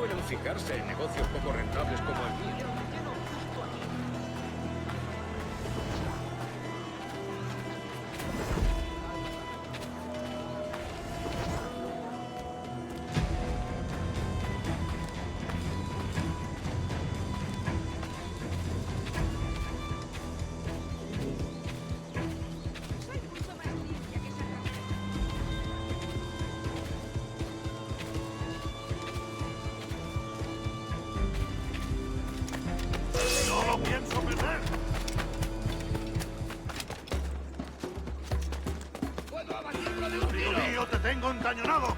suelen fijarse en negocios poco rentables como el mío. ¡Tengo encañonado!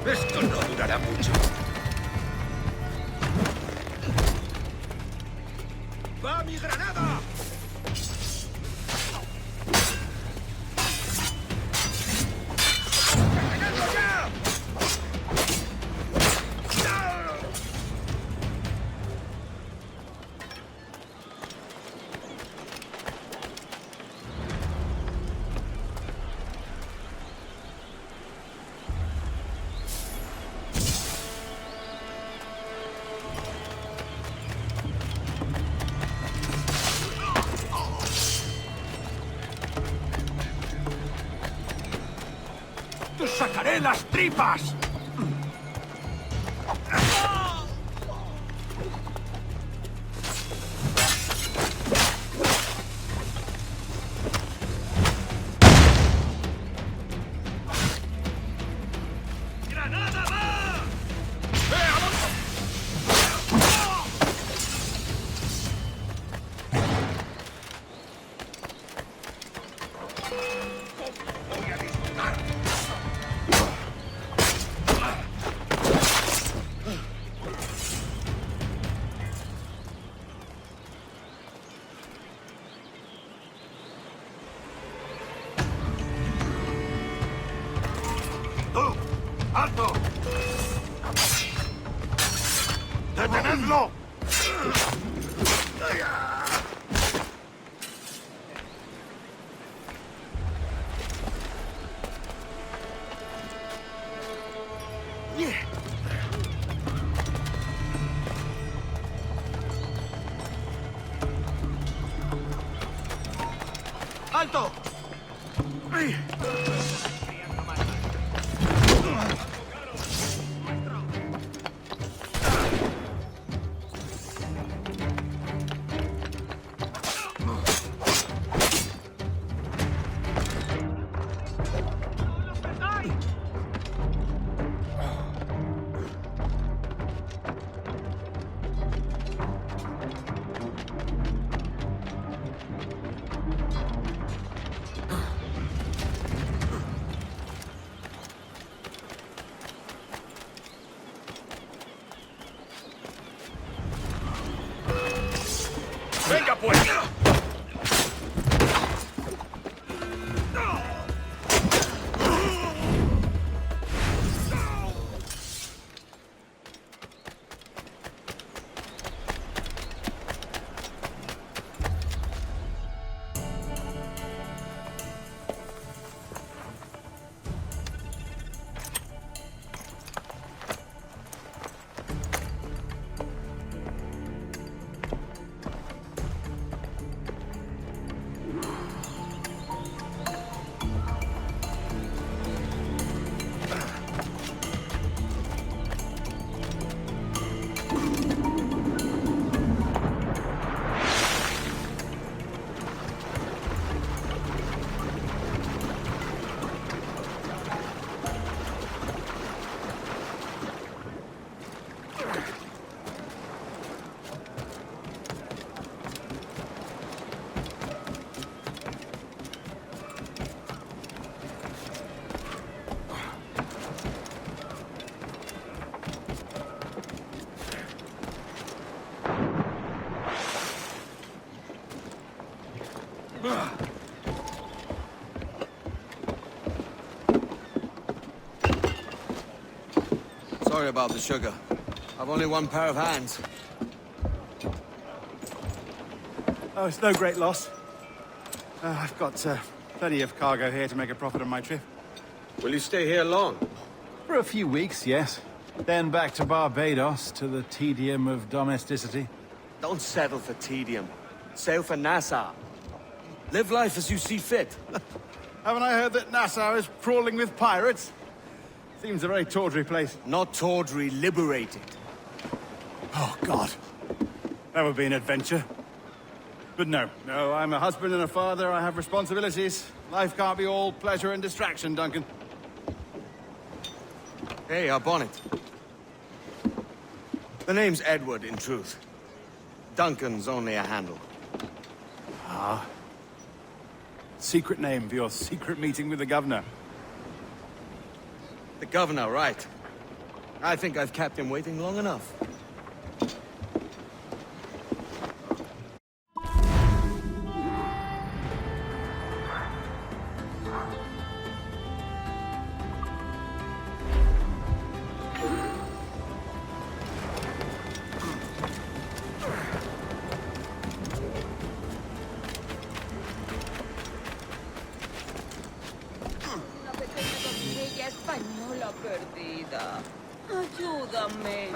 Esto no durará mucho. ¡Va mi granada! ¡Cargadlo ya! ¡Te sacaré las tripas! ¡Granada va! ¡Voy a disfrutar! ¡Tú! ¡Alto! ¡Detenedlo! ¡Alto! ¡Venga, pues! Sorry about the sugar. I've only one pair of hands. Oh, it's no great loss. I've got plenty of cargo here to make a profit on my trip. Will you stay here long? For a few weeks, yes. Then back to Barbados, to the tedium of domesticity. Don't settle for tedium. Sail for Nassau. Live life as you see fit. Haven't I heard that Nassau is crawling with pirates? Seems a very tawdry place. Not tawdry, liberated. Oh, God. That would be an adventure. But no, I'm a husband and a father. I have responsibilities. Life can't be all pleasure and distraction, Duncan. Hey, our bonnet. The name's Edward, in truth. Duncan's only a handle. Ah. Secret name for your secret meeting with the governor. The governor, right. I think I've kept him waiting long enough. Española perdida. Ayúdame.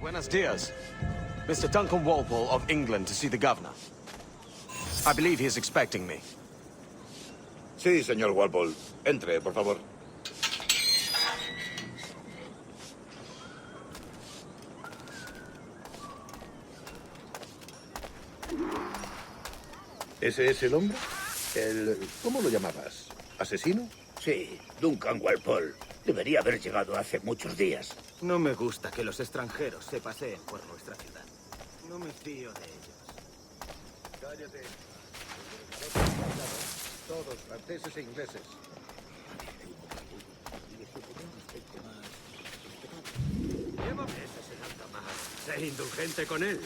Buenos dias. Mr. Duncan Walpole of England to see the governor. I believe he is expecting me. Sí, señor Walpole. Entre, por favor. ¿Ese es el hombre? ¿Cómo lo llamabas? ¿Asesino? Sí, Duncan Walpole. Debería haber llegado hace muchos días. No me gusta que los extranjeros se paseen por nuestra ciudad. No me fío de ellos. Cállate. Todos, franceses e ingleses. Ese será más. Sé indulgente con él.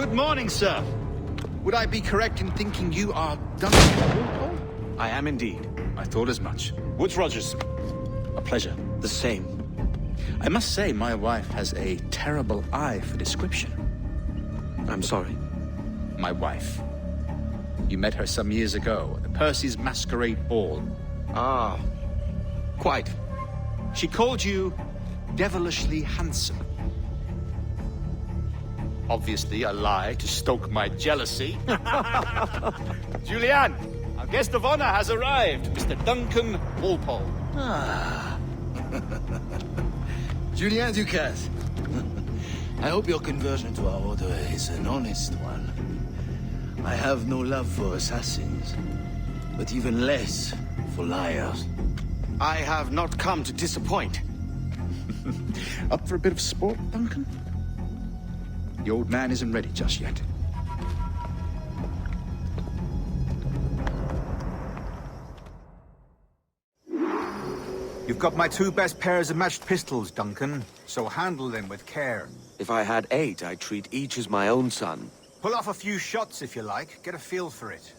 Good morning, sir. Would I be correct in thinking you are Duncan Walpole? I am indeed. I thought as much. Woods Rogers. A pleasure. The same. I must say, my wife has a terrible eye for description. I'm sorry. My wife. You met her some years ago at the Percy's Masquerade Ball. Ah, quite. She called you devilishly handsome. Obviously a lie to stoke my jealousy. Julianne, our guest of honor has arrived, Mr. Duncan Walpole. Julien Ducasse. I hope your conversion to our order is an honest one. I have no love for assassins, but even less for liars. I have not come to disappoint. Up for a bit of sport, Duncan? The old man isn't ready just yet. You've got my 2 best pairs of matched pistols, Duncan, so handle them with care. If I had 8, I'd treat each as my own son. Pull off a few shots if you like, get a feel for it.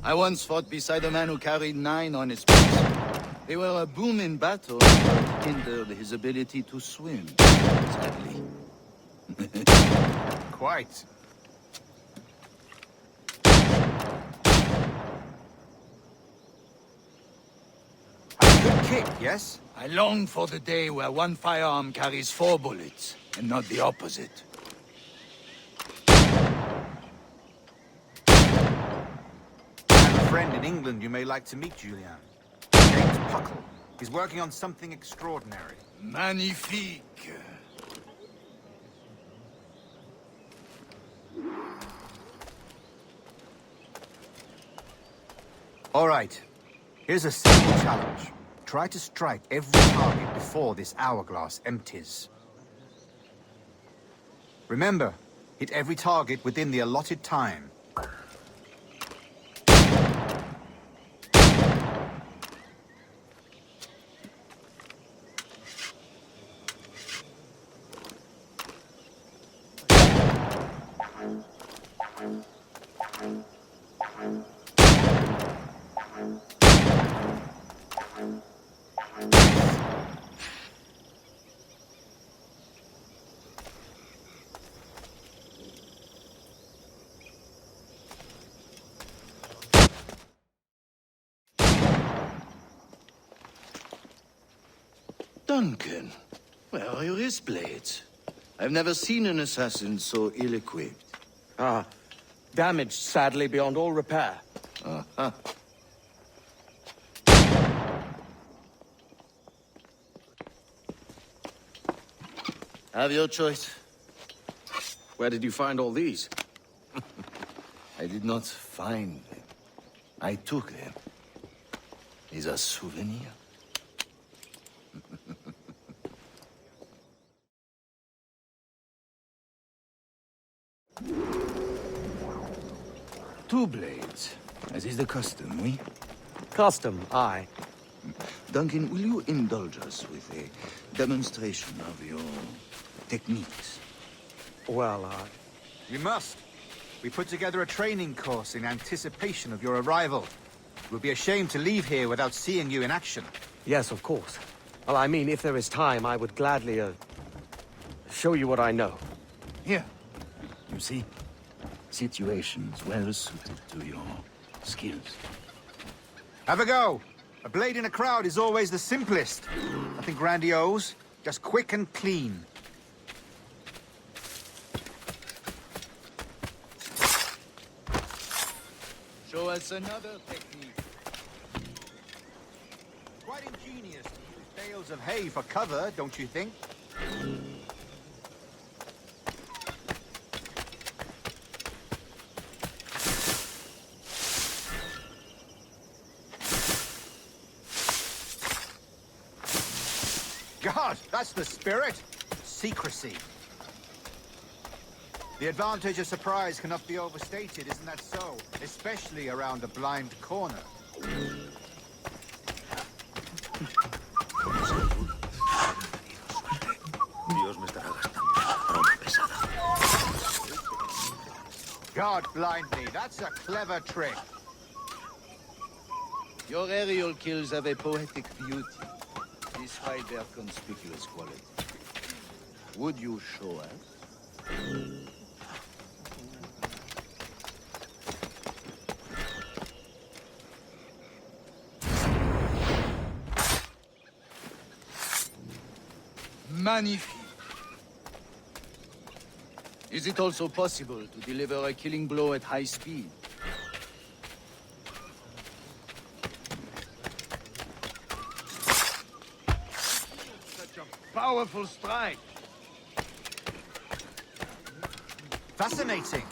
I once fought beside a man who carried 9 on his back. They were a boon in battle, but hindered his ability to swim, sadly. Quite. Have a good kick, yes? I long for the day where one firearm carries 4 bullets, and not the opposite. I have a friend in England you may like to meet, Julian. James Puckle. He's working on something extraordinary. Magnifique. All right. Here's a simple challenge. Try to strike every target before this hourglass empties. Remember, hit every target within the allotted time. Duncan, where are your wrist blades? I've never seen an assassin so ill-equipped. Ah, damaged sadly beyond all repair. Uh-huh. Have your choice. Where did you find all these? I did not find them. I took them. Is a souvenir. Two blades, as is the custom, oui? Custom, aye. Duncan, will you indulge us with a demonstration of your techniques? Well, We must. We put together a training course in anticipation of your arrival. It would be a shame to leave here without seeing you in action. yes, of course. Well, I mean, if there is time, I would gladly, show you what I know. Here, you see? Situations well suited to your skills. Have a go. A blade in a crowd is always the simplest. Nothing grandiose, just quick and clean. Show us another technique. Quite ingenious to use bales of hay for cover, don't you think? God, that's the spirit. Secrecy. The advantage of surprise cannot be overstated, isn't that so? Especially around a blind corner. Dios me estará gastando una broma pesada. God blind me, that's a clever trick. Your aerial kills have a poetic beauty, despite their conspicuous quality. Would you show us? Magnifique. Is it also possible to deliver a killing blow at high speed? Such a powerful strike. Fascinating.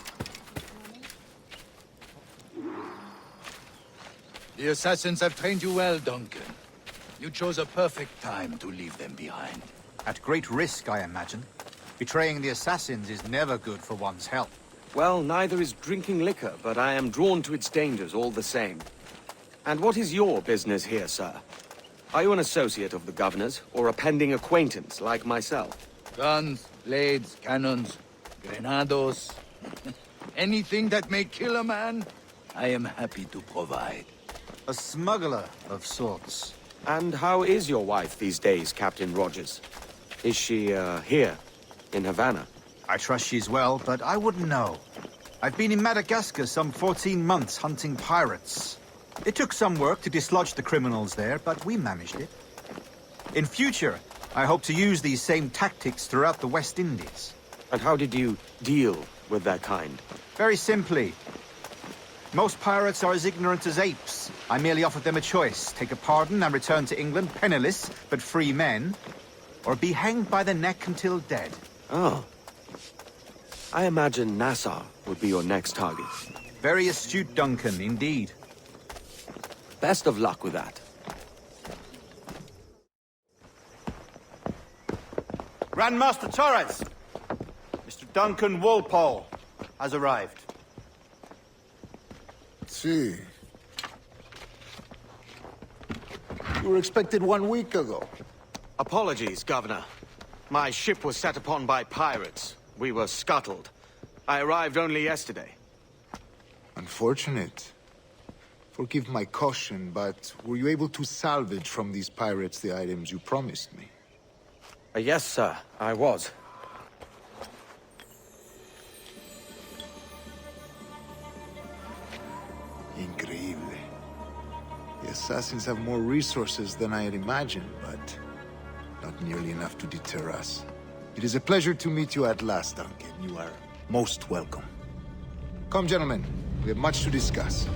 The assassins have trained you well, Duncan. You chose a perfect time to leave them behind. At great risk, I imagine. Betraying the assassins is never good for one's health. Well, neither is drinking liquor, but I am drawn to its dangers all the same. And what is your business here, sir? Are you an associate of the governor's, or a pending acquaintance like myself? Guns, blades, cannons, grenados. Anything that may kill a man, I am happy to provide. A smuggler of sorts. And how is your wife these days, Captain Rogers? Is she, here, in Havana? I trust she's well, but I wouldn't know. I've been in Madagascar some 14 months hunting pirates. It took some work to dislodge the criminals there, but we managed it. In future, I hope to use these same tactics throughout the West Indies. And how did you deal with that kind? Very simply. Most pirates are as ignorant as apes. I merely offered them a choice. Take a pardon and return to England penniless, but free men. Or be hanged by the neck until dead. Oh. I imagine Nassau would be your next target. Very astute, Duncan, indeed. Best of luck with that. Grandmaster Torres! Mr. Duncan Walpole has arrived. See. You were expected 1 week ago. Apologies, Governor. My ship was set upon by pirates. We were scuttled. I arrived only yesterday. Unfortunate. Forgive my caution, but were you able to salvage from these pirates the items you promised me? Yes, sir, I was. Increíble. The assassins have more resources than I had imagined, but not nearly enough to deter us. It is a pleasure to meet you at last, Duncan. You are most welcome. Come, gentlemen. We have much to discuss.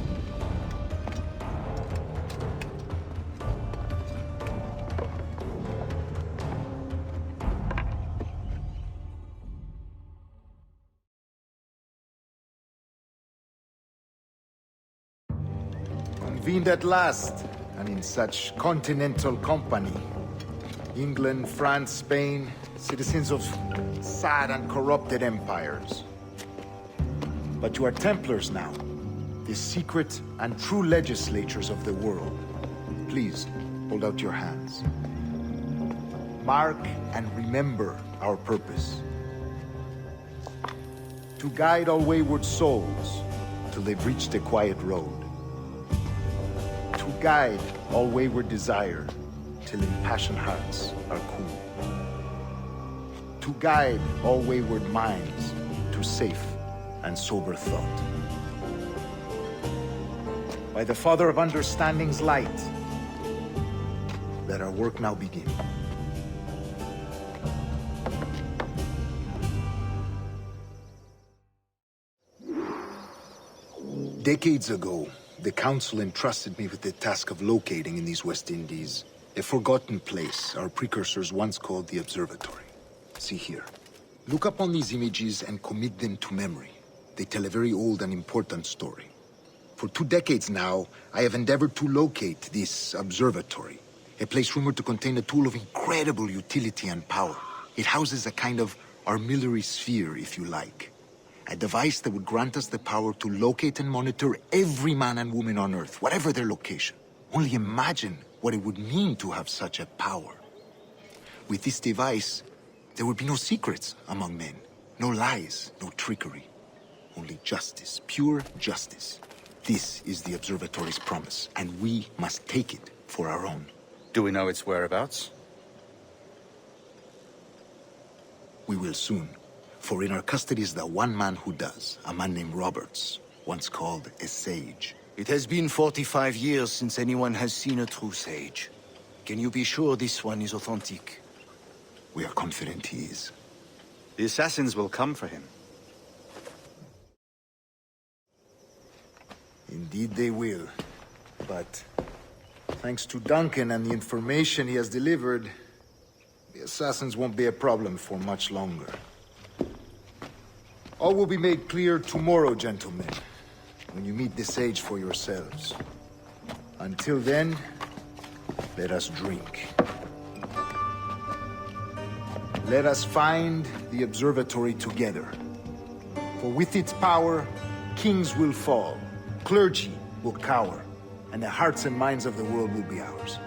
Convened at last, and in such continental company. England, France, Spain, citizens of sad and corrupted empires. But you are Templars now, the secret and true legislators of the world. Please, hold out your hands. Mark and remember our purpose. To guide all wayward souls till they've reached a quiet road. To guide all wayward desire till impassioned hearts are cool. To guide all wayward minds to safe and sober thought. By the Father of Understanding's light, let our work now begin. Decades ago, the Council entrusted me with the task of locating in these West Indies a forgotten place our precursors once called the Observatory. See here. Look upon these images and commit them to memory. They tell a very old and important story. For 2 decades now, I have endeavored to locate this observatory, a place rumored to contain a tool of incredible utility and power. It houses a kind of armillary sphere, if you like. A device that would grant us the power to locate and monitor every man and woman on Earth, whatever their location. Only imagine what it would mean to have such a power. With this device, there would be no secrets among men, no lies, no trickery. Only justice, pure justice. This is the Observatory's promise, and we must take it for our own. Do we know its whereabouts? We will soon. For in our custody is the one man who does, a man named Roberts, once called a sage. It has been 45 years since anyone has seen a true sage. Can you be sure this one is authentic? We are confident he is. The assassins will come for him. Indeed they will. But thanks to Duncan and the information he has delivered, the assassins won't be a problem for much longer. All will be made clear tomorrow, gentlemen, when you meet the sage for yourselves. Until then, let us drink. Let us find the observatory together. For with its power, kings will fall, clergy will cower, and the hearts and minds of the world will be ours.